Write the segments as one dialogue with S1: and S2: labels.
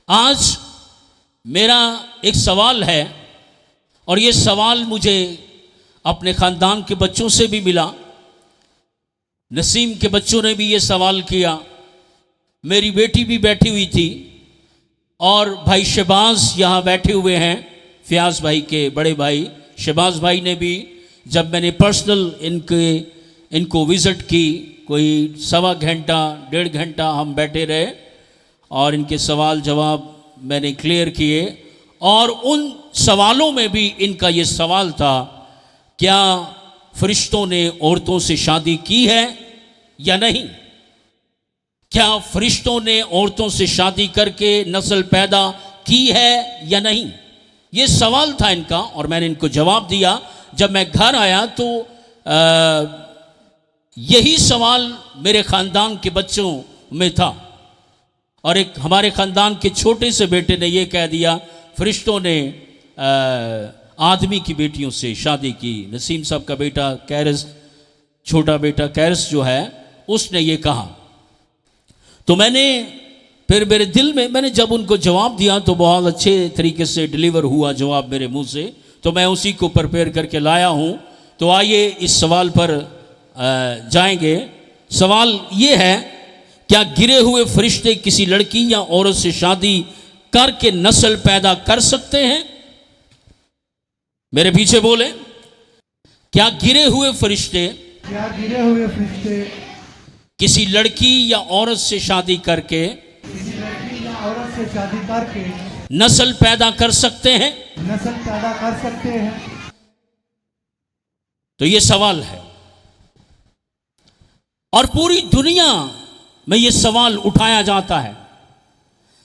S1: आज मेरा एक सवाल है और ये सवाल मुझे अपने ख़ानदान के बच्चों से भी मिला। नसीम के बच्चों ने भी ये सवाल किया, मेरी बेटी भी बैठी हुई थी और भाई शहबाज यहाँ बैठे हुए हैं, फ़याज़ भाई के बड़े भाई शहबाज भाई ने भी, जब मैंने पर्सनल इनको विज़िट की, कोई सवा घंटा 1.5 घंटा हम बैठे रहे और इनके सवाल जवाब मैंने क्लियर किए। और उन सवालों में भी इनका ये सवाल था, क्या फरिश्तों ने औरतों से शादी की है या नहीं? क्या फरिश्तों ने औरतों से शादी करके नस्ल पैदा की है या नहीं? ये सवाल था इनका और मैंने इनको जवाब दिया। जब मैं घर आया तो यही सवाल मेरे ख़ानदान के बच्चों में था और एक हमारे ख़ानदान के छोटे से बेटे ने ये कह दिया, फरिश्तों ने आदमी की बेटियों से शादी की। नसीम साहब का बेटा कैरस, छोटा बेटा कैरस जो है, उसने ये कहा। तो मैंने फिर मेरे दिल में, मैंने जब उनको जवाब दिया तो बहुत अच्छे तरीके से डिलीवर हुआ जवाब मेरे मुंह से, तो मैं उसी को प्रिपेयर करके लाया हूँ। तो आइए इस सवाल पर जाएंगे। सवाल ये है, क्या गिरे हुए फरिश्ते किसी लड़की या औरत से शादी करके नस्ल पैदा कर सकते हैं? मेरे पीछे बोले, क्या गिरे हुए फरिश्ते किसी लड़की या औरत से शादी करके नस्ल पैदा कर सकते हैं? तो ये सवाल है और पूरी दुनिया में ये सवाल उठाया जाता है।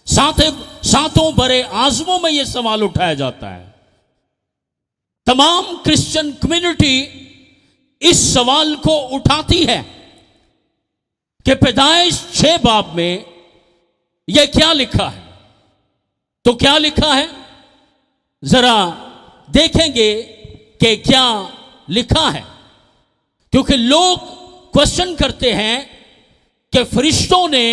S1: सातों बड़े आज़मों में ये सवाल उठाया जाता है। तमाम क्रिश्चियन कम्युनिटी इस सवाल को उठाती है कि पैदाइश 6 बाब में यह क्या लिखा है। तो क्या लिखा है, जरा देखेंगे कि क्या लिखा है, क्योंकि लोग क्वेश्चन करते हैं कि फरिश्तों ने,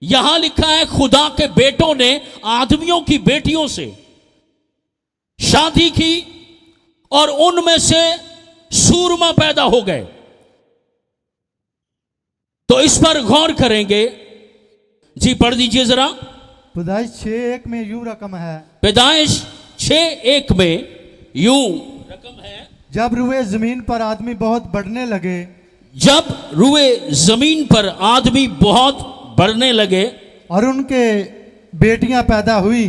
S1: यहां लिखा है खुदा के बेटों ने आदमियों की बेटियों से शादी की और उनमें से सूरमा पैदा हो गए। तो इस पर गौर करेंगे। जी पढ़ दीजिए जरा।
S2: पैदाइश 6:1 में यूं रकम है।
S1: पैदाइश 6:1 में यूं रकम है,
S2: जब रुए जमीन पर आदमी बहुत बढ़ने लगे,
S1: जब रुए जमीन पर आदमी बहुत बढ़ने लगे
S2: और उनके बेटियां पैदा हुई,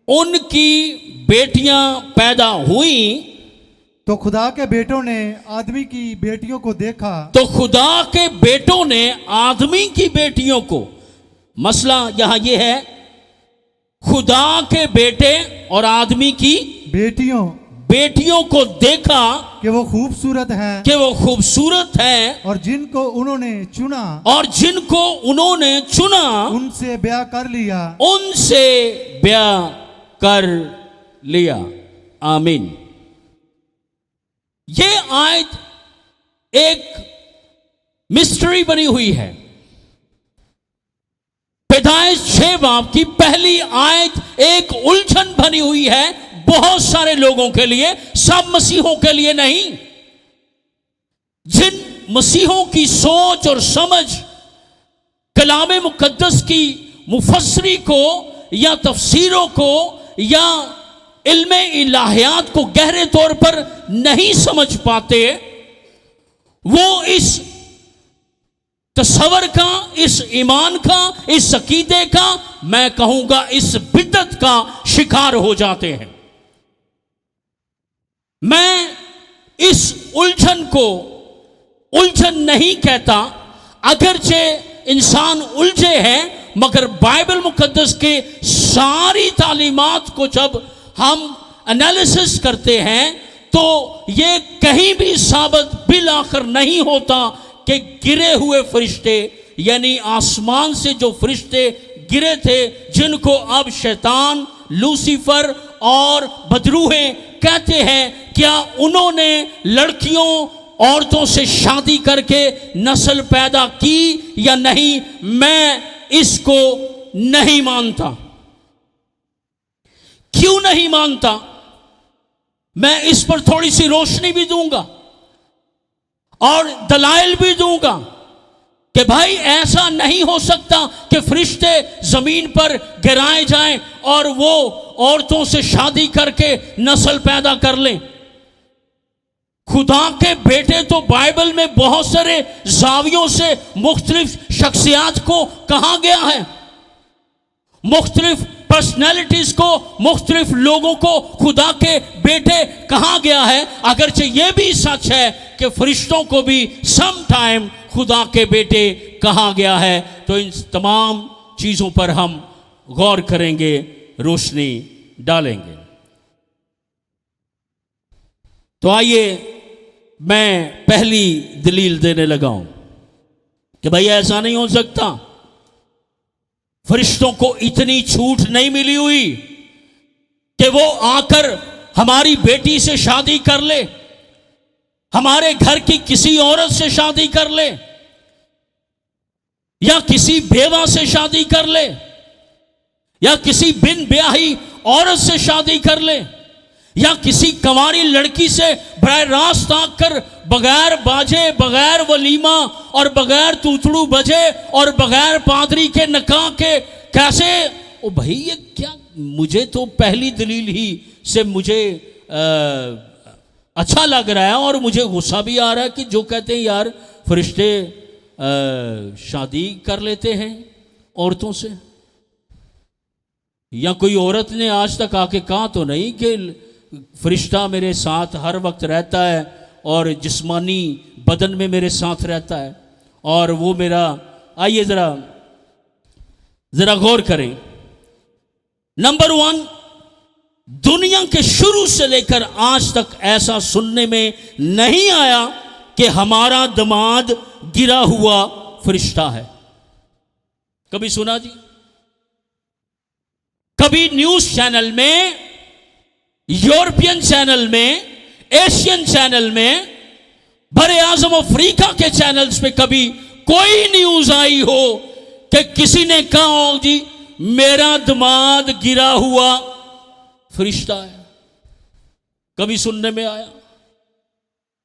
S1: उनकी बेटियां पैदा हुई,
S2: तो खुदा के बेटों ने आदमी की बेटियों को देखा।
S1: तो खुदा के बेटों ने आदमी की बेटियों को, मसला यहां यह है, खुदा के बेटे और आदमी की बेटियों को देखा
S2: कि वो खूबसूरत हैं, और जिनको उन्होंने चुना उनसे ब्याह कर लिया। आमीन। ये आयत एक मिस्ट्री बनी हुई है। पैदाइश 6 बाब की पहली आयत एक उलझन बनी हुई है बहुत सारे लोगों के लिए, सब मसीहों के लिए नहीं। जिन मसीहों की सोच और समझ कलाम मुकद्दस की मुफस्सरी को या तफसीरों को या इल्मे इलाहियात को गहरे तौर पर नहीं समझ पाते, वो इस तसव्वुर का, इस ईमान का, इस अकीदे का, मैं कहूंगा इस बिदअत का शिकार हो जाते हैं। मैं इस उलझन को उलझन नहीं कहता, अगरचे इंसान उलझे हैं, मगर बाइबल मुकद्दस के सारी तालीमात को जब हम एनालिसिस करते हैं तो ये कहीं भी साबित बिल आखिर नहीं होता कि गिरे हुए फरिश्ते, यानी आसमान से जो फरिश्ते गिरे थे, जिनको अब शैतान, लूसीफर और बदरूहें कहते हैं, क्या उन्होंने लड़कियों औरतों से शादी करके नस्ल पैदा की या नहीं? मैं इसको नहीं मानता। क्यों नहीं मानता, मैं इस पर थोड़ी सी रोशनी भी दूंगा और दलाइल भी दूंगा कि भाई ऐसा नहीं हो सकता कि फरिश्ते जमीन पर गिराए जाएं और वो औरतों से शादी करके नस्ल पैदा कर लें। खुदा के बेटे तो बाइबल में बहुत सारे जावियों से मुख्तलिफ शख्सियात को कहा गया है, मुख्तलिफ पर्सनैलिटीज को, मुख्तलिफ लोगों को खुदा के बेटे कहा गया है। अगरचे ये भी सच है कि फरिश्तों को भी सम टाइम खुदा के बेटे कहा गया है। तो इन तमाम चीज़ों पर हम गौर करेंगे, रोशनी डालेंगे। तो आइए मैं पहली दलील देने लगा हूं कि भाई ऐसा नहीं हो सकता, फरिश्तों को इतनी छूट नहीं मिली हुई कि वो आकर हमारी बेटी से शादी कर ले, हमारे घर की किसी औरत से शादी कर ले, या किसी बेवा से शादी कर ले, या किसी बिन ब्याही औरत से शादी कर ले, या किसी कंवारी लड़की से बराह रास्त आकर बगैर बाजे, बगैर वलीमा और बगैर तूतड़ू बजे और बगैर पादरी के निकाह के कैसे। ओ भाई ये क्या, मुझे तो पहली दलील ही से मुझे अच्छा लग रहा है और मुझे गुस्सा भी आ रहा है कि जो कहते हैं यार फरिश्ते शादी कर लेते हैं औरतों से। या कोई औरत ने आज तक आके कहा तो नहीं कि फरिश्ता मेरे साथ हर वक्त रहता है और जिस्मानी बदन में मेरे साथ रहता है और वो मेरा। आइए जरा गौर करें। नंबर 1, दुनिया के शुरू से लेकर आज तक ऐसा सुनने में नहीं आया कि हमारा दामाद गिरा हुआ फरिश्ता है। कभी सुना जी? कभी न्यूज चैनल में, यूरोपियन चैनल में, एशियन चैनल में, बड़े आजम अफ्रीका के चैनल्स पे कभी कोई न्यूज आई हो कि किसी ने कहा हो जी मेरा दामाद गिरा हुआ फरिश्ता है? कभी सुनने में आया?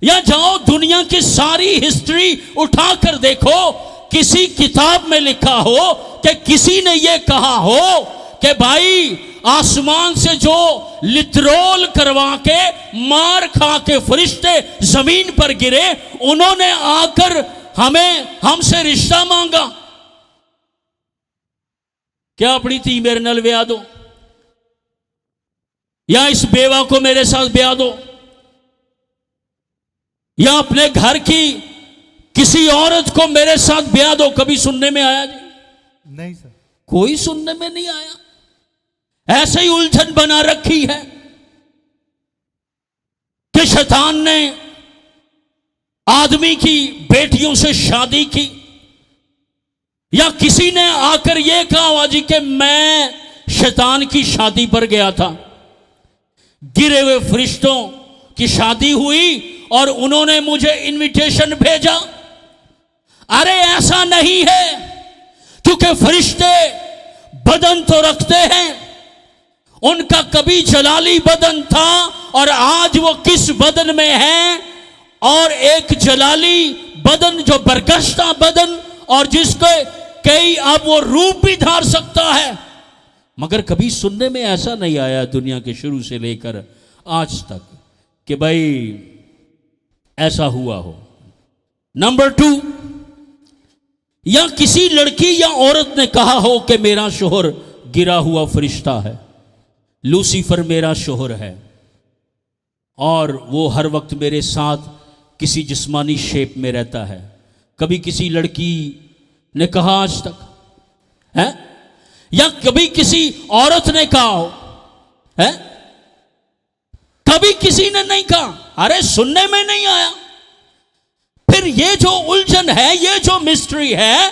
S2: या जाओ दुनिया की सारी हिस्ट्री उठाकर देखो, किसी किताब में लिखा हो कि किसी ने यह कहा हो कि भाई आसमान से जो लित्रोल करवा के मार खा के फरिश्ते जमीन पर गिरे, उन्होंने आकर हमसे रिश्ता मांगा, क्या अपनी थी मेरे नाल ब्याह दो, या इस बेवा को मेरे साथ ब्याह दो, या अपने घर की किसी औरत को मेरे साथ ब्याह दो। कभी सुनने में आया जी?
S3: नहीं सर,
S2: कोई सुनने में नहीं आया। ऐसे ही उलझन बना रखी है कि शैतान ने आदमी की बेटियों से शादी की, या किसी ने आकर यह कहा जी कि मैं शैतान की शादी पर गया था, गिरे हुए फरिश्तों की शादी हुई और उन्होंने मुझे इनविटेशन भेजा। अरे ऐसा नहीं है, क्योंकि फरिश्ते बदन तो रखते हैं, उनका कभी जलाली बदन था और आज वो किस बदन में है, और एक जलाली बदन जो बरगश्ता बदन और जिसके कई अब वो रूप भी धार सकता है। मगर कभी सुनने में ऐसा नहीं आया दुनिया के शुरू से लेकर आज तक कि भाई ऐसा हुआ हो। नंबर 2, या किसी लड़की या औरत ने कहा हो कि मेरा शोहर गिरा हुआ फरिश्ता है, लूसीफर मेरा शोहर है और वो हर वक्त मेरे साथ किसी जिस्मानी शेप में रहता है। कभी किसी लड़की ने कहा आज तक है? या कभी किसी औरत ने कहा हो है? कभी किसी ने नहीं कहा। अरे सुनने में नहीं आया। फिर ये जो उलझन है, ये जो मिस्ट्री है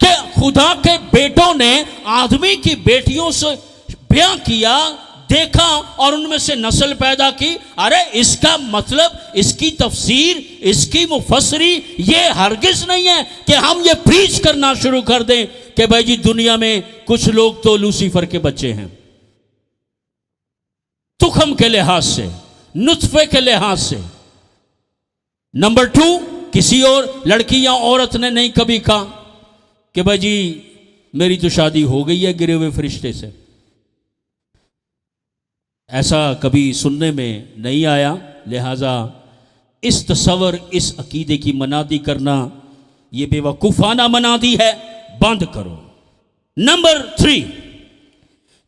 S2: कि खुदा के बेटों ने आदमी की बेटियों से ब्याह किया, देखा और उनमें से नस्ल पैदा की। अरे इसका मतलब, इसकी तफसीर, इसकी मुफस्सरी ये हरगिज नहीं है कि हम ये प्रीच करना शुरू कर दें कि भाई जी दुनिया में कुछ लोग तो लूसीफर के बच्चे हैं, तुखम के लिहाज से, नुत्फे के लिहाज से। नंबर 2, किसी और लड़की या औरत ने नहीं कभी कहा कि भाई जी मेरी तो शादी हो गई है गिरे हुए फरिश्ते से। ऐसा कभी सुनने में नहीं आया। लिहाजा इस तस्वर, इस अकीदे की मनादी करना ये बेवकूफाना मनादी है, बंद करो। नंबर 3,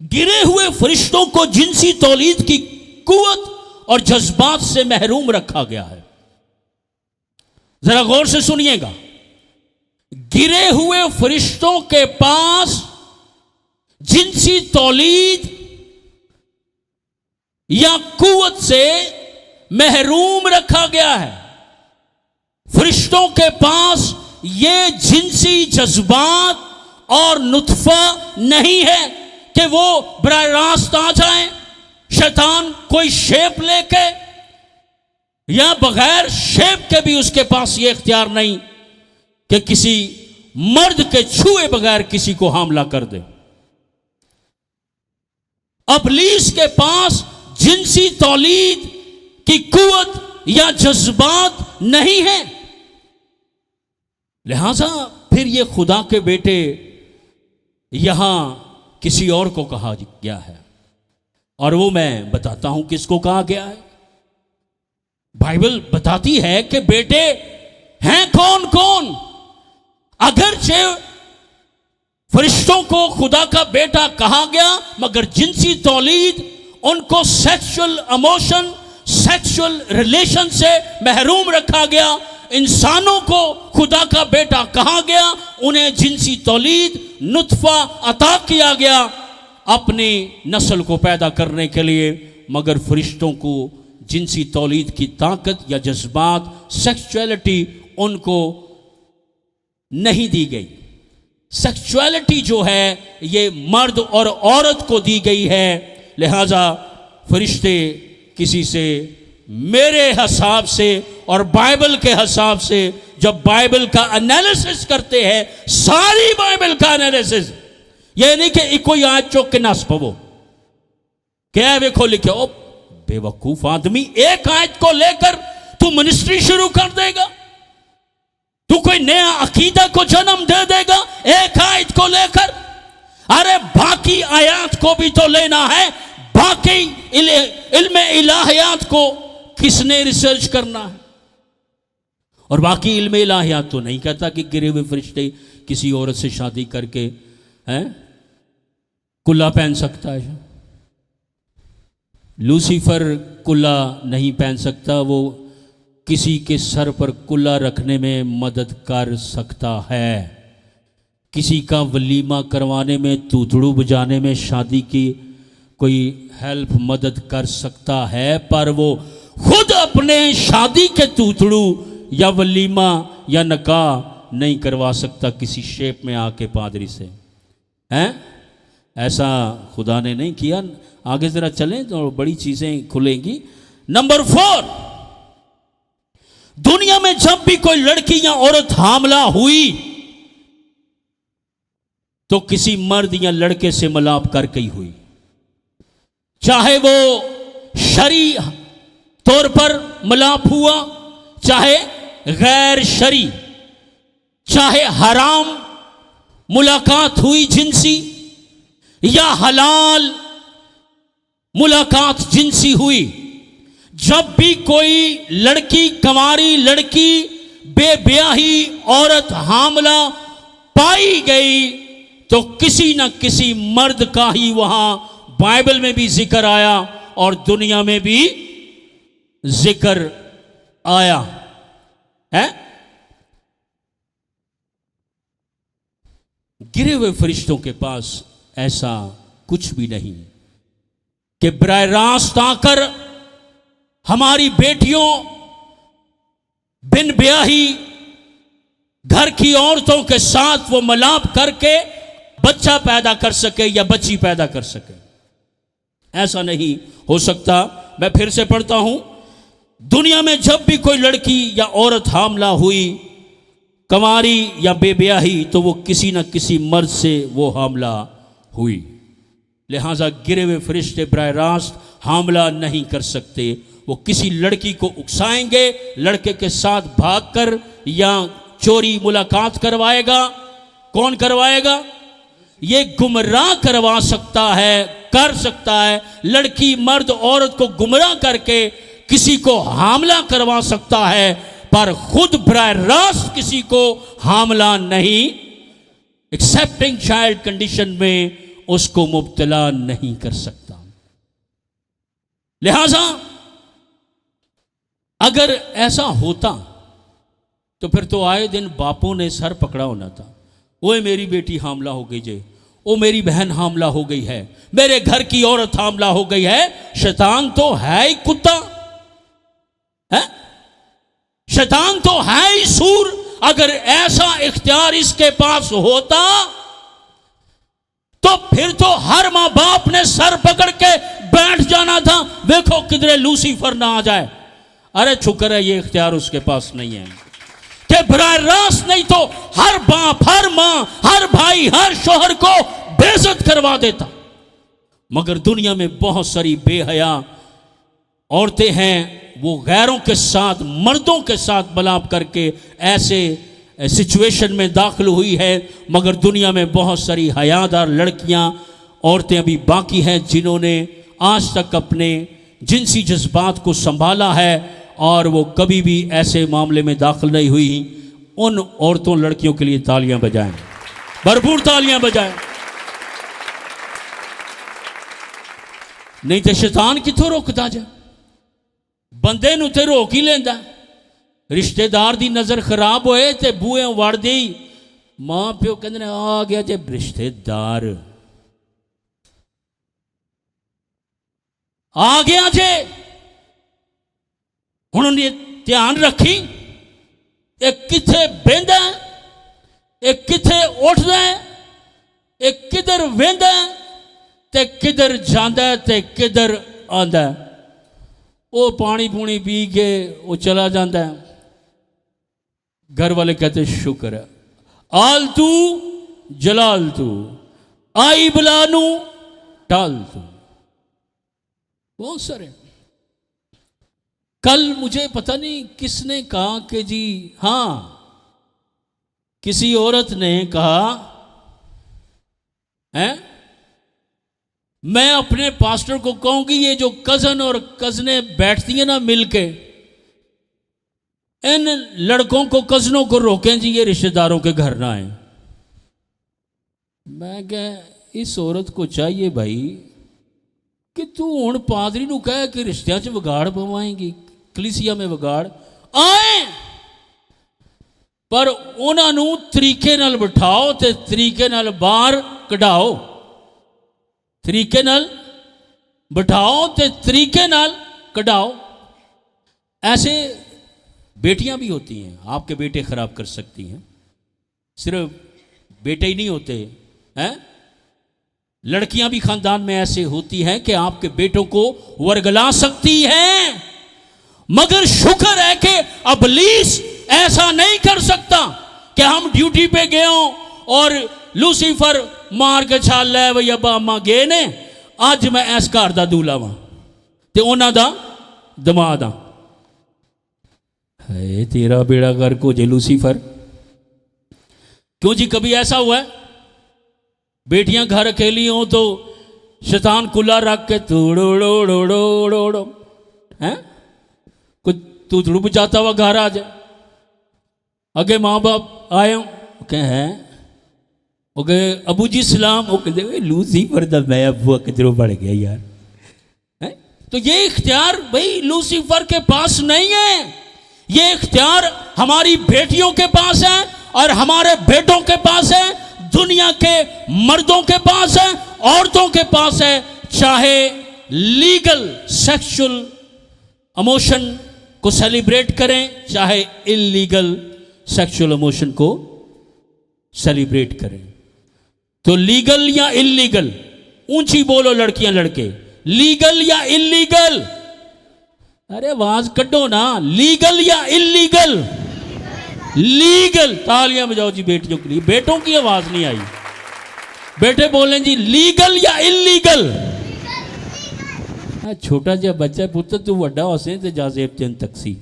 S2: गिरे हुए फरिश्तों को जिनसी तौलीद की कुव्वत और जज्बात से महरूम रखा गया है। जरा गौर से सुनिएगा, गिरे हुए फरिश्तों के पास जिनसी तौलीद या कुव्वत से महरूम रखा गया है। फरिश्तों के पास ये जिनसी जज्बात और नुत्फा नहीं है कि वो बराह रास्त आ जाए, शैतान कोई शेप लेके, या बगैर शेप के भी उसके पास ये इख्तियार नहीं कि किसी मर्द के छुए बगैर किसी को हमला कर दे। इब्लीस के पास जिनसी तौलीद की कुव्वत या जज्बात नहीं है। लिहाजा फिर ये खुदा के बेटे यहां किसी और को कहा गया है, और वो मैं बताता हूं किसको कहा गया है। बाइबल बताती है कि बेटे हैं कौन कौन। अगरचे फरिश्तों को खुदा का बेटा कहा गया, मगर जिनसी तौलीद उनको सेक्सुअल इमोशन, सेक्सुअल रिलेशन से महरूम रखा गया। इंसानों को खुदा का बेटा कहा गया, उन्हें जिनसी तौलीद, नुत्फा अता किया गया अपनी नस्ल को पैदा करने के लिए, मगर फरिश्तों को जिनसी तौलीद की ताकत या जज्बात, सेक्सुअलिटी उनको नहीं दी गई। सेक्सुअलिटी जो है ये मर्द और औरत को दी गई है। लिहाजा फरिश्ते किसी से, मेरे हिसाब से और बाइबल के हिसाब से, जब बाइबल का एनालिसिस करते हैं, सारी बाइबल का एनालिसिस, ये नहीं कि कोई आज चौक के नस पवो क्या देखो लिखे, ओ बेवकूफ आदमी, एक आयत को लेकर तू मिनिस्ट्री शुरू कर देगा, तू कोई नया अकीदा को जन्म दे देगा एक आयत को लेकर। अरे बाकी आयत को भी तो लेना है, बाकी इल्म इलाहियात को किसने रिसर्च करना है। और बाकी इल्म इलाहियात तो नहीं कहता कि गिरे हुए फरिश्ते किसी औरत से शादी करके हैं कुल्ला पहन सकता है। लूसीफर कुल्ला नहीं पहन सकता, वो किसी के सर पर कुल्ला रखने में मदद कर सकता है, किसी का वलीमा करवाने में, तूतड़ू बजाने में, शादी की कोई हेल्प मदद कर सकता है, पर वो खुद अपने शादी के तूतड़ू या वलीमा या निकाह नहीं करवा सकता किसी शेप में आके पादरी से, हैं? ऐसा खुदा ने नहीं किया। आगे जरा चलें तो बड़ी चीजें खुलेंगी। नंबर 4, दुनिया में जब भी कोई लड़की या औरत हामला हुई तो किसी मर्द या लड़के से मिलाप करके ही हुई, चाहे वो शरी तौर पर मिलाप हुआ, चाहे गैर शरी, चाहे हराम मुलाकात हुई जिनसी, या हलाल मुलाकात जिनसी हुई। जब भी कोई लड़की, कंवारी लड़की, बेब्याही औरत हामला पाई गई तो किसी न किसी मर्द का ही वहां बाइबल में भी जिक्र आया और दुनिया में भी जिक्र आया है। गिरे हुए फरिश्तों के पास ऐसा कुछ भी नहीं कि बराह रास्त आकर हमारी बेटियों, बिन ब्याही घर की औरतों के साथ वो मिलाप करके बच्चा पैदा कर सके या बच्ची पैदा कर सके। ऐसा नहीं हो सकता। मैं फिर से पढ़ता हूं, दुनिया में जब भी कोई लड़की या औरत हामला हुई
S1: कंवारी या बेब्याही, तो वो किसी न किसी मर्द से वो हमला हुई। लिहाजा गिरे हुए फरिश्ते बराह रास्त हमला नहीं कर सकते। वो किसी लड़की को उकसाएंगे, लड़के के साथ भागकर या चोरी मुलाकात करवाएगा। कौन करवाएगा? ये गुमराह करवा सकता है, कर सकता है। लड़की मर्द औरत को गुमराह करके किसी को हमला करवा सकता है, पर खुद बराह रास्त किसी को हमला नहीं, एक्सेप्टिंग चाइल्ड कंडीशन में उसको मुब्तला नहीं कर सकता। लिहाजा अगर ऐसा होता तो फिर तो आए दिन बापों ने सर पकड़ा होना था। ओए मेरी बेटी हामला हो गई जे, ओ मेरी बहन हामला हो गई है, मेरे घर की औरत हामला हो गई है। शैतान तो है ही कुत्ता है, शैतान तो है ही सूर। अगर ऐसा इख्तियार इसके पास होता तो फिर तो हर मां बाप ने सर पकड़ के बैठ जाना था, देखो किधरे लूसीफर ना आ जाए। अरे शुक्र है ये इख्तियार उसके पास नहीं है कि बराह रास्त, नहीं तो हर बाप, हर मां, हर भाई, हर शोहर को बेइज्जत करवा देता। मगर दुनिया में बहुत सारी बेहया औरतें हैं, वो गैरों के साथ, मर्दों के साथ बलाप करके ऐसे सिचुएशन में दाखिल हुई है। मगर दुनिया में बहुत सारी हयादार लड़कियां, औरतें अभी बाकी हैं जिन्होंने आज तक अपने जिनसी जज्बात को संभाला है और वो कभी भी ऐसे मामले में दाखिल नहीं हुई। उन औरतों, लड़कियों के लिए तालियां बजाएं, भरपूर तालियां बजाएं। नहीं तो शैतान किथों रोकता जा, बंदे नूं ते रोक ही लेंदा। रिश्तेदार दी नज़र खराब होए ते बूहे वड़ दी, मां प्यो कहंदे ने आ गया जे रिश्तेदार, आ गया जे। हुण ध्यान रखी, एक किथे बेंदा, एक किथे उठदा, एक किधर वेंदा ते किधर जांदा ते किधर आंदा। वो पानी पूनी पी के वो चला जाता है। घर वाले कहते शुक्र है, आलतू जलाल तू, आई बलानू टाल तू। बहुत सारे। कल मुझे पता नहीं किसने कहा कि जी हां, किसी औरत ने कहा है, मैं अपने पास्टर को कहूंगी ये जो कजन और कजने बैठती हैं ना मिलके, इन लड़कों को, कजनों को रोकें जी, ये रिश्तेदारों के घर ना आए। मैं कह इस औरत को चाहिए भाई कि तू हुण पादरी नूं कह कि रिश्तियां च विगाड़ पवाएंगी, कलीसिया में विगाड़ आए, पर उन्होंने तरीके नाल बिठाओ ते तरीके नाल बाहर कढाओ। तरीके नाल बिठाओ ते तरीके नाल कढाओ। ऐसे बेटियां भी होती हैं, आपके बेटे खराब कर सकती हैं। सिर्फ बेटे ही नहीं होते हैं, लड़कियां भी खानदान में ऐसे होती हैं कि आपके बेटों को वर्गला सकती हैं। मगर शुक्र है कि इब्लीस ऐसा नहीं कर सकता कि हम ड्यूटी पे गए हों और लूसीफर मार के छाल लै बई अब्बा अम्मा गए ने, अज मैं इस घर का दूल्हा वां ते उन्हां दा दमाद हां। है तेरा बेड़ा गर्क हो जे लूसीफर। क्यों जी, कभी ऐसा हुआ है बेटियां घर अकेली हों तो शैतान कुल्ला रख के तोड़ो हैं, कुछ तूतड़ू बजाता हुआ घर आ जाए। अगे माँ बाप आए हों, कहें ओके अबू जी सलाम, वो कहते लूसीफर दा मैं अबू किधरों बढ़ गया यार है? तो ये इख्तियार भाई लूसीफर के पास नहीं है, ये इख्तियार हमारी बेटियों के पास है और हमारे बेटों के पास है, दुनिया के मर्दों के पास है, औरतों के पास है। चाहे लीगल सेक्सुअल इमोशन को सेलिब्रेट करें, चाहे इलीगल सेक्सुअल इमोशन को सेलिब्रेट करें। तो लीगल या इलीगल, ऊंची बोलो लड़कियां लड़के, लीगल या इलीगल, अरे आवाज कड्डो ना, लीगल या इलीगल,
S2: लीगल। तालियां बजाओ जी बेटियों के लिए। बेटों की आवाज नहीं आई। बेटे बोलें जी लीगल या इलीगल। छोटा जिहा बच्चा पुत्र तू वड्डा होसे ते जाजेब तेन तकसी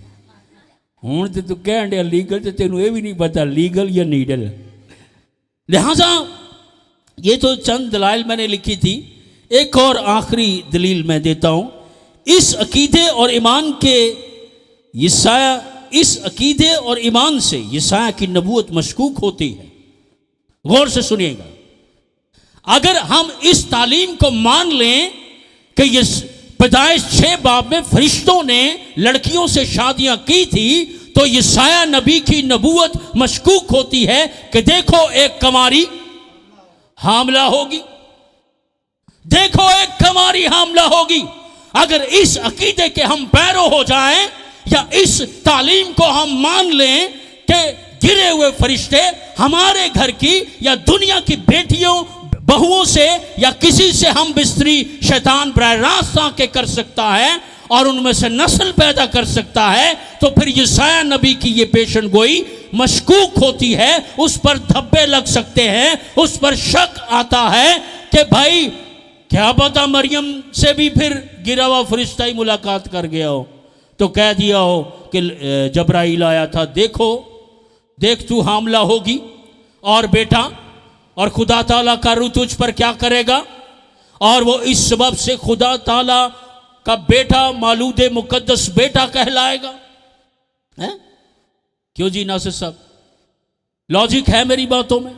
S2: हुण ते तू कहण दिया लीगल ते तेनू ये भी नहीं पता लीगल या नीडल। लिहाजा ये तो चंद दलाइल मैंने लिखी थी। एक और आखिरी दलील मैं देता हूं। इस अकीदे और ईमान के यसाया इस अकीदे और ईमान से यसाया की नबूवत मशकूक होती है। गौर से सुनिएगा। अगर हम इस तालीम को मान लें कि ये पैदाइश 6 बाब में फरिश्तों ने लड़कियों से शादियां की थी, तो यसाया नबी की नबूवत मशकूक होती है कि देखो एक कमारी हामला होगी, देखो एक कमारी हामला होगी। अगर इस अकीदे के हम पैरों हो जाएं या इस तालीम को हम मान लें कि गिरे हुए फरिश्ते हमारे घर की या दुनिया की बेटियों बहुओं से या किसी से हम बिस्तरी शैतान बराह रास्त आके कर सकता है और उनमें से नस्ल पैदा कर सकता है, तो फिर यसाया नबी की ये पेशन गोई मशकूक होती है। उस पर धब्बे लग सकते हैं, उस पर शक आता है कि भाई क्या पता मरियम से भी फिर गिरा हुआ फरिश्ता ही मुलाकात कर गया हो, तो कह दिया हो कि जबराइल आया था, देखो देख तू हामला होगी और बेटा, और खुदा ताला का रूह तुझ पर क्या करेगा, और वो इस सबब से खुदा ताला का बेटा मालूदे मुकद्दस बेटा कहलाएगा। है? क्यों जी नासिर साहब, लॉजिक है मेरी बातों में?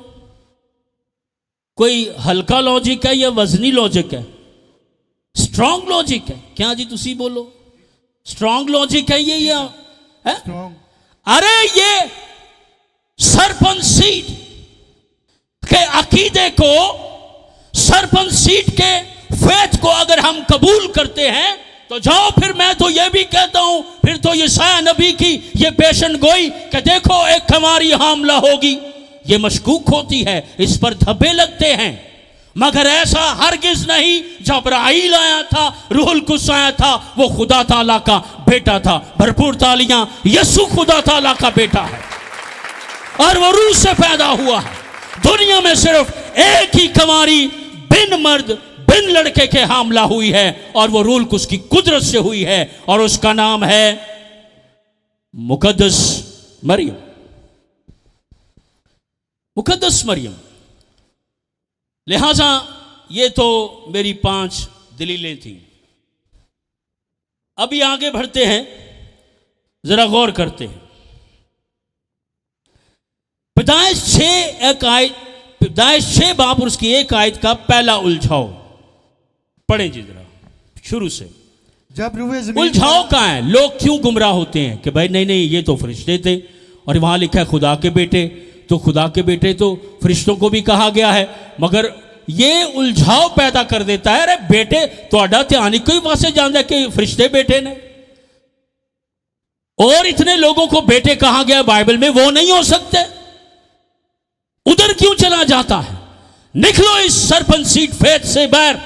S2: कोई हल्का लॉजिक है या वजनी लॉजिक है? स्ट्रॉन्ग लॉजिक है क्या जी? तुसी बोलो स्ट्रॉन्ग लॉजिक है ये या है? अरे ये सरपंच सीट के अकीदे को, सरपंच सीट के फेथ को अगर हम कबूल करते हैं तो जाओ, फिर मैं तो ये भी कहता हूं, फिर तो यसाया नबी की ये पेशन गोई कि देखो एक कमारी हामला होगी, ये मशकूक होती है, इस पर धब्बे लगते हैं। मगर ऐसा हरगिज नहीं। जबराइल आया था, रूहुल कुद्स आया था, वो खुदा ताला का बेटा था। भरपूर तालियां, यसु खुदा ताला का बेटा है और वो रूह से पैदा हुआ है। दुनिया में सिर्फ एक ही कमारी बिन मर्द बिन लड़के के हामला हुई है और वो रूहुल कुद्स की कुदरत से हुई है और उसका नाम है मुकद्दस मरियम। मुकद्दस मरियम। लिहाजा ये तो मेरी 5 दलीलें थी। अभी आगे बढ़ते हैं, जरा गौर करते हैं। पैदाइश 6 बाब और उसकी 1 आयत का पहला उलझाव पढ़ें जी जरा शुरू से।
S3: जब
S2: उलझाव कहाँ है? लोग क्यों गुमराह होते हैं कि भाई नहीं नहीं ये तो फरिश्ते थे और वहां लिखा है खुदा के बेटे, तो खुदा के बेटे तो फरिश्तों को भी कहा गया है। मगर ये उलझाव पैदा कर देता है, अरे बेटे तो ध्यान ही कोई पासे जान कि फरिश्ते बेटे ने, और इतने लोगों को बेटे कहा गया बाइबल में, वो नहीं हो सकते। उधर क्यों चला जाता है? निकलो इस सरपंच सीट फेथ से बाहर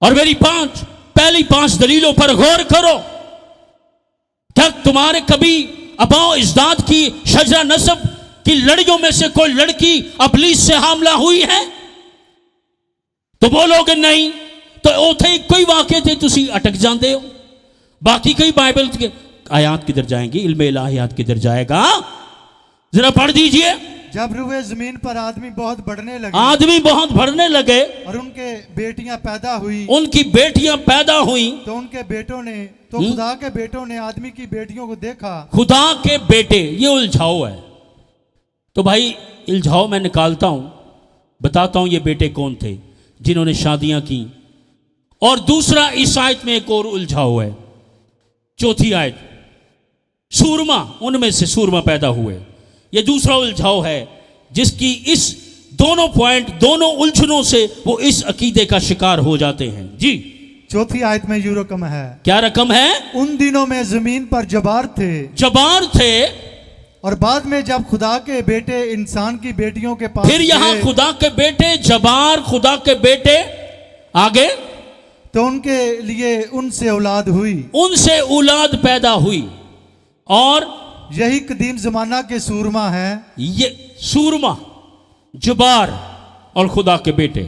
S2: और मेरी पहली 5 दलीलों पर गौर करो। क्या तुम्हारे कभी अबाओ इजदाद की शजरा नसब की लड़कियों में से कोई लड़की अबलीस से हामला हुई है? तो बोलोगे नहीं, तो उथे कोई वाक़े थे तुसी अटक जाते हो। बाकी कई बाइबल के आयात किधर जाएंगी, इल्म इलाहियात किधर जाएगा? जरा पढ़ दीजिए।
S3: जब रुए जमीन पर आदमी बहुत बढ़ने लगे और उनके बेटियां पैदा हुई, तो उनके बेटों ने, तो खुदा के बेटों ने आदमी की बेटियों को देखा।
S2: खुदा के बेटे, ये उलझाव है। तो भाई उलझाव मैं निकालता हूं, बताता हूं ये बेटे कौन थे जिन्होंने शादियां की। और दूसरा इस आयत में एक और उलझाव है, 4थी आयत, सूरमा, उनमें से सूरमा पैदा हुए। ये दूसरा उलझाव है जिसकी इस दोनों पॉइंट, दोनों उलझनों से वो इस अकीदे का शिकार हो जाते हैं जी।
S3: 4थी आयत में यूं रकम है।
S2: क्या रकम है?
S3: उन दिनों में जमीन पर जबार थे और बाद में जब खुदा के बेटे इंसान की बेटियों के पास,
S2: फिर यहां खुदा के बेटे जबार, खुदा के बेटे आगे,
S3: तो उनके लिए उनसे औलाद हुई,
S2: उनसे औलाद पैदा हुई। और
S3: यही कदीम जमाना के सूरमा है।
S2: ये सूरमा, जबार और खुदा के बेटे।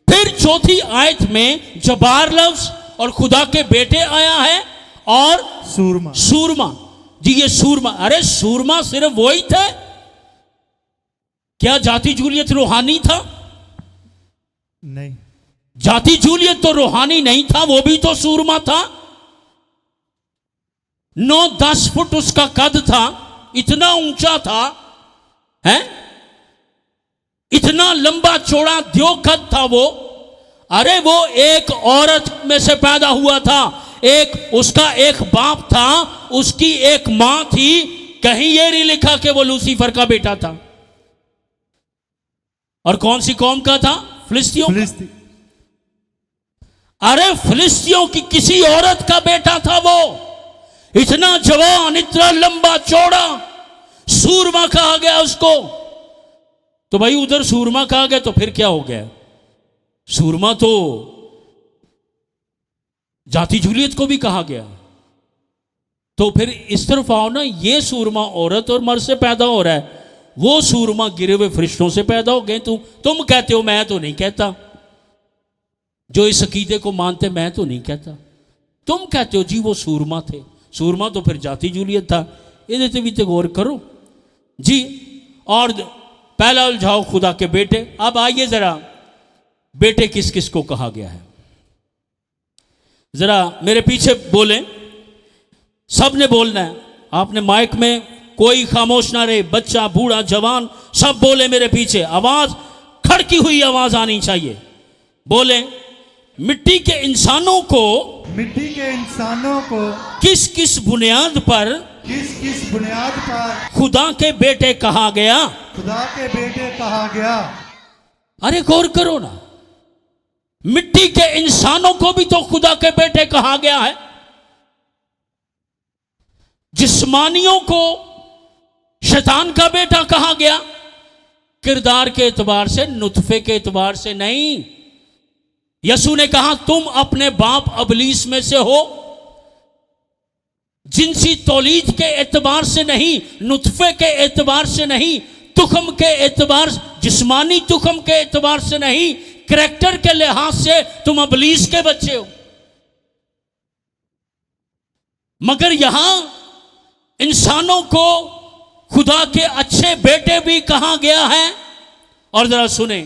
S2: फिर चौथी आयत में जबार लफ्ज और खुदा के बेटे आया है और
S3: सूरमा।
S2: सूरमा जी, ये सूरमा, अरे सूरमा सिर्फ वही थे क्या? जाति जूलियत रूहानी था?
S3: नहीं,
S2: जाति जूलियत तो रूहानी नहीं था, वो भी तो सूरमा था। 9-10 फुट उसका कद था, इतना ऊंचा था, हैं? इतना लंबा चौड़ा द्यो कद था वो। अरे वो एक औरत में से पैदा हुआ था, एक उसका एक बाप था, उसकी एक मां थी। कहीं ये नहीं लिखा कि वो लूसीफर का बेटा था। और कौन सी कौम का था? फिलिस्तियों का। अरे फिलिस्तियों की किसी औरत का बेटा था वो। इतना जवान, इतना लंबा चौड़ा, सूरमा कहा गया उसको। तो भाई उधर सूरमा कहा गया तो फिर क्या हो गया? सूरमा तो जाति जूलियत को भी कहा गया। तो फिर इस तरफ आओ ना, ये सूरमा औरत और मर्द से पैदा हो रहा है, वो सूरमा गिरे हुए फरिश्तों से पैदा हो गए। तुम कहते हो, मैं तो नहीं कहता। जो इस अकीदे को मानते, मैं तो नहीं कहता। तुम कहते हो जी वो सूरमा थे। सूरमा तो फिर जाति जूलियत था। ये भी तो गौर करो जी। और पहला उलझाओ खुदा के बेटे। अब आइए जरा, बेटे किस किस को कहा गया है, जरा मेरे पीछे बोलें। सब ने बोलना है। आपने माइक में, कोई खामोश ना रहे, बच्चा, बूढ़ा, जवान, सब बोले मेरे पीछे। आवाज, खड़की हुई आवाज आनी चाहिए। बोले, मिट्टी के इंसानों को किस किस बुनियाद पर खुदा के बेटे कहा गया?
S3: खुदा के बेटे कहा गया।
S2: अरे गौर करो ना, मिट्टी के इंसानों को भी तो खुदा के बेटे कहा गया है। जिस्मानियों को शैतान का बेटा कहा गया, किरदार के एतबार से, नुतफे के एतबार से नहीं। यसू ने कहा तुम अपने बाप अबलीस में से हो। जिनसी तौलीद के एतबार से नहीं, नुतफे के एतबार से नहीं, तुखम के एतबार, जिस्मानी तुखम के एतबार से नहीं, करैक्टर के लिहाज से तुम अबलीस के बच्चे हो। मगर यहां इंसानों को खुदा के अच्छे बेटे भी कहा गया है। और जरा सुने,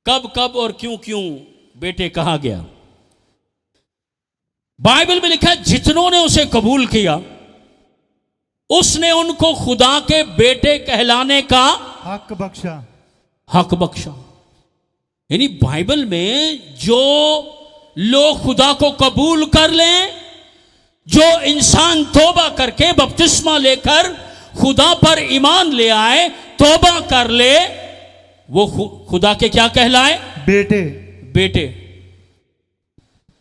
S2: कब कब और क्यों क्यों बेटे कहा गया। बाइबल में लिखा है, जितनों ने उसे कबूल किया उसने उनको खुदा के बेटे कहलाने का
S3: हक बख्शा।
S2: हक बख्शा। यानी बाइबल में जो लोग खुदा को कबूल कर लें, जो इंसान तौबा करके बपतिस्मा लेकर खुदा पर ईमान ले आए, तौबा कर ले, वो खुदा के क्या कहलाए?
S3: बेटे।
S2: बेटे,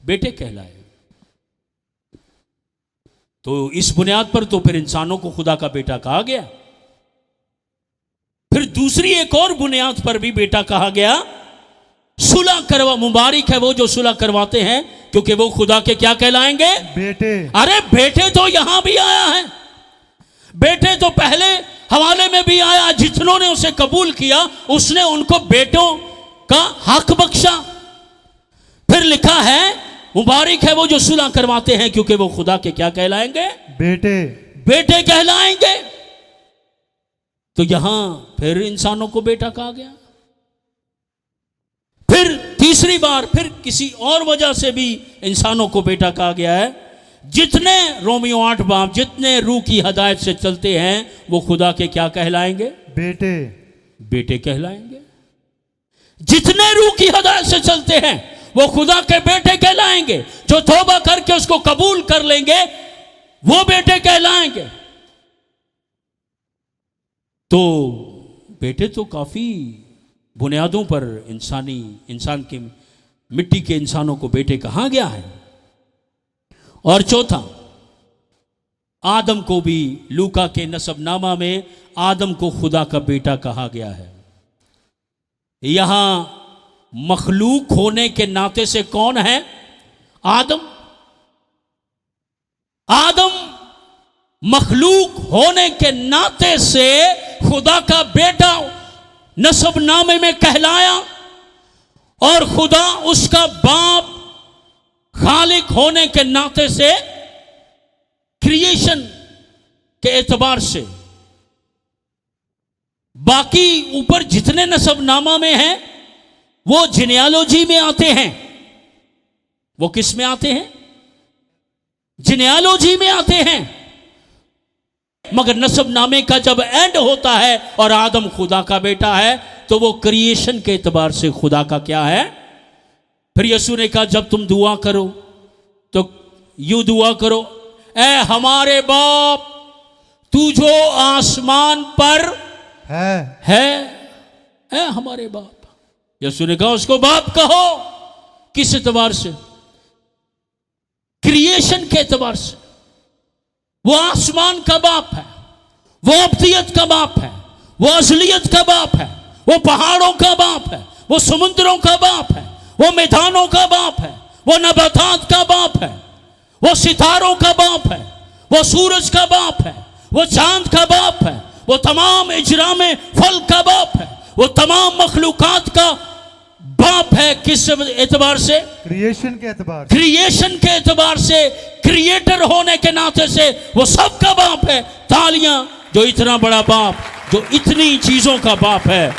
S2: बेटे कहलाए। तो इस बुनियाद पर तो फिर इंसानों को खुदा का बेटा कहा गया। फिर दूसरी एक और बुनियाद पर भी बेटा कहा गया, सुलह करवा। मुबारक है वो जो सुलह करवाते हैं, क्योंकि वो खुदा के क्या कहलाएंगे? बेटे। अरे बेटे तो यहां भी आया है, बेटे तो पहले हवाले में भी आया। जितनों ने उसे कबूल किया उसने उनको बेटों का हक बख्शा। फिर लिखा है, मुबारक है वो जो सुलह करवाते हैं, क्योंकि वो खुदा के क्या कहलाएंगे? बेटे। बेटे कहलाएंगे। तो यहां फिर इंसानों को बेटा कहा गया। फिर तीसरी बार फिर किसी और वजह से भी इंसानों को बेटा कहा गया है। जितने रोमियो 8 बाब जितने रूह की हदायत से चलते हैं वो खुदा के क्या कहलाएंगे? बेटे। बेटे कहलाएंगे। जितने रूह की हदायत से चलते हैं वो खुदा के बेटे कहलाएंगे। जो तौबा करके उसको कबूल कर लेंगे वो बेटे कहलाएंगे। तो बेटे तो काफी बुनियादों पर इंसान की मिट्टी के इंसानों को बेटे कहा गया है। और चौथा, आदम को भी लूका के नसबनामा में आदम को खुदा का बेटा कहा गया है। यहां मखलूक होने के नाते से कौन है? आदम। आदम मखलूक होने के नाते से खुदा का बेटा नसबनामे में कहलाया और खुदा उसका बाप खालिक होने के नाते से क्रिएशन के एतबार से बाकी ऊपर जितने नसबनामा में हैं वो जिनियालॉजी में आते हैं। वो किस में आते हैं? जिनियालॉजी में आते हैं। मगर नसबनामे का जब एंड होता है और आदम खुदा का बेटा है तो वो क्रिएशन के एतबार से खुदा का क्या है। फिर यीशु ने कहा जब तुम दुआ करो तो यूं दुआ करो, ए हमारे बाप तू जो आसमान पर है हमारे बाप। यीशु ने कहा उसको बाप कहो। किस एतबार से? क्रिएशन के एतबार से। वो आसमान का बाप है, वो अब्दियत का बाप है, वो असलियत का बाप है, वो पहाड़ों का बाप है, वो समुद्रों का बाप है, वो मैदानों का बाप है, वो नबातात का बाप है, वो सितारों का बाप है, वो सूरज का बाप है, वो चांद का बाप है, वो तमाम इजरा में फल का बाप है, वो तमाम मखलूकात का बाप है। किस एतबार से? क्रिएशन के एतबार। क्रिएशन के एतबार से, क्रिएटर होने के नाते से वो सबका बाप है। तालियां जो इतना बड़ा बाप, जो इतनी चीजों का बाप है?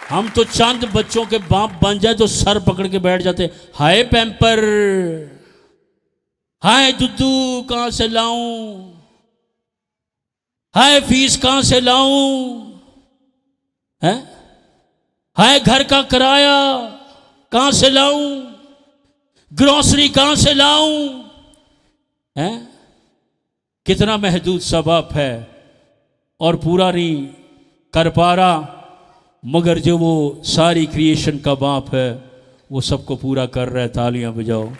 S2: हम तो चंद बच्चों के बाप बन जाए तो सर पकड़ के बैठ जाते, हाय पैम्पर, हाय दुद्धू कहां से लाऊं, हाय फीस कहां से लाऊं, है हाय घर का किराया कहां से लाऊं, ग्रोसरी कहां से लाऊं, है? कितना महदूद सा बाप है और पूरा नहीं कर पा रहा, मगर जो वो सारी क्रिएशन का बाप है वो सबको पूरा कर रहा है। तालियां बजाओ,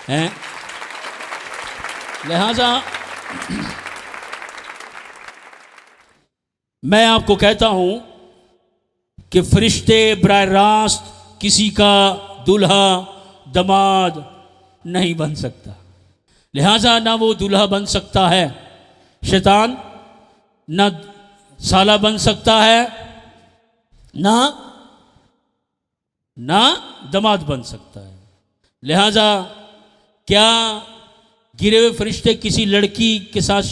S2: हैं? लिहाजा मैं आपको कहता हूं कि फरिश्ते बराह रास्त किसी का दूल्हा दमाद नहीं बन सकता। लिहाजा ना वो दूल्हा बन सकता है शैतान, ना साला बन सकता है, ना दमाद बन सकता है। लिहाजा क्या गिरे हुए फरिश्ते किसी लड़की के साथ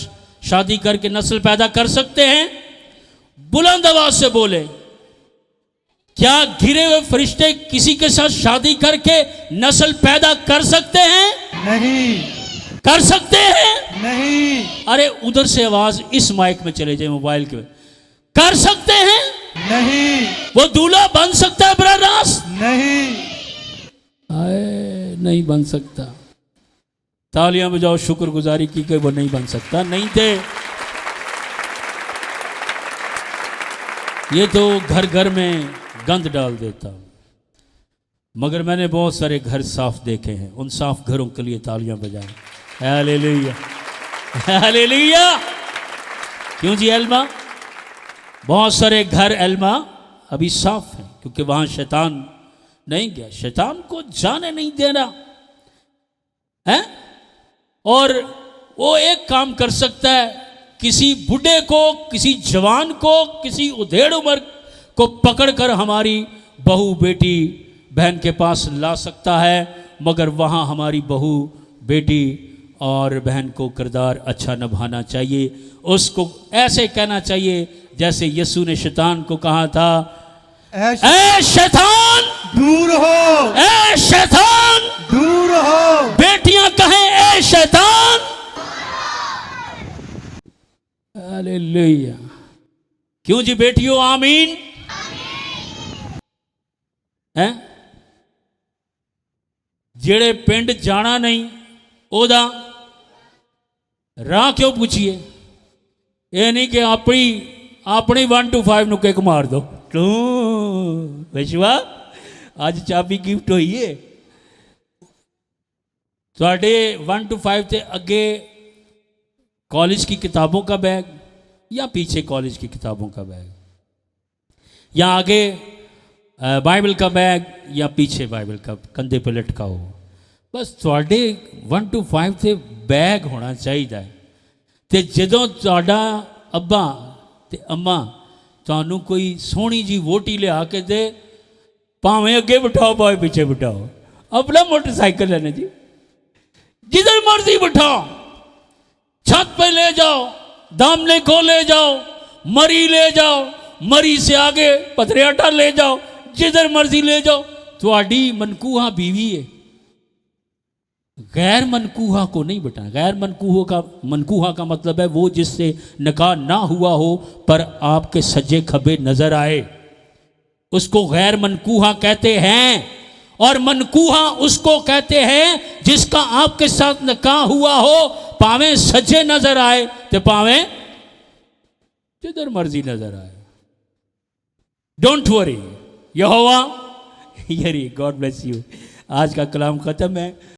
S2: शादी करके नस्ल पैदा कर सकते हैं? बुलंद आवाज से बोले, क्या गिरे हुए फरिश्ते किसी के साथ शादी करके नस्ल पैदा कर सकते हैं?
S3: नहीं।
S2: कर सकते हैं?
S3: नहीं।
S2: अरे उधर से आवाज इस माइक में चले जाए, मोबाइल के। कर सकते हैं?
S3: नहीं।
S2: वो दूल्हा बन सकता है ब्रदर्स?
S3: नहीं।
S2: नहीं बन सकता। तालियां बजाओ शुक्रगुजारी की कि वो नहीं बन सकता। नहीं थे ये तो घर घर में गंद डाल देता। मगर मैंने बहुत सारे घर साफ देखे हैं, उन साफ घरों के लिए तालियां बजाएं। Hallelujah, hallelujah. क्यों जी एल्मा? बहुत सारे घर एल्मा अभी साफ हैं क्योंकि वहां शैतान नहीं गया, शैतान को जाने नहीं देना है। और वो एक काम कर सकता है, किसी बूढ़े को, किसी जवान को, किसी उधेड़ उम्र को पकड़कर हमारी बहू बेटी बहन के पास ला सकता है, मगर वहाँ हमारी बहू बेटी और बहन को किरदार अच्छा निभाना चाहिए। उसको ऐसे कहना चाहिए जैसे यीशु ने शैतान को कहा था, ए शैतान
S3: दूर हो,
S2: ए शैतान
S3: दूर हो।
S2: बेटियां कहें ए शैतान। हालेलुया। क्यों जी बेटियों? आमीन। हैं? जेड़े पिंड जाना नहीं ओदा राह क्यों पूछिए? ये नहीं कि अपनी 1 to 5 नु किक मार दो। तू विश्वा आज चाबी गिफ्ट हुई है थोड़े 1 to 5 ते अगे कॉलेज की किताबों का बैग या पीछे कॉलेज की किताबों का बैग, या आगे बाइबल का बैग या पीछे बाइबल का कंधे पे लटका हो। बस ਤੁਹਾਡੇ 1 to 5 ਤੇ ਬੈਗ ਹੋਣਾ ਚਾਹੀਦਾ ਹੈ ਤੇ ਜਦੋਂ ਤੁਹਾਡਾ ਅੱਬਾ ਤੇ ਅੰਮਾ ਤੁਹਾਨੂੰ ਕੋਈ ਸੋਹਣੀ ਜੀ ਵੋਟੀ ਲਿਆ ਕੇ ਦੇ ਭਾਵੇਂ ਅੱਗੇ ਬਿਠਾਓ ਭਾਵੇਂ ਪਿੱਛੇ ਬਿਠਾਓ अपना मोटरसाइकिल है ना जी जिधर मर्जी बिठाओ छत पे ले जाओ दामने को ले जाओ मरी ले जाओ मरी से आगे पथरेटा ले जाओ जिधर मर्जी ले जाओ थोड़ी मनकूहा बीवी है गैर मनकूहा को नहीं बिठाना गैर मनकूहा का मतलब है वो जिससे निकाह ना हुआ हो पर आपके सज्जे खब्बे नजर आए उसको गैर मनकूहा कहते हैं और मनकूहा उसको कहते हैं जिसका आपके साथ निकाह हुआ हो पावे सज्जे नजर आए तो पावे जिधर मर्जी नजर आए डोंट वरी यहोवा यरी गॉड ब्लेस यू आज का कलाम खत्म है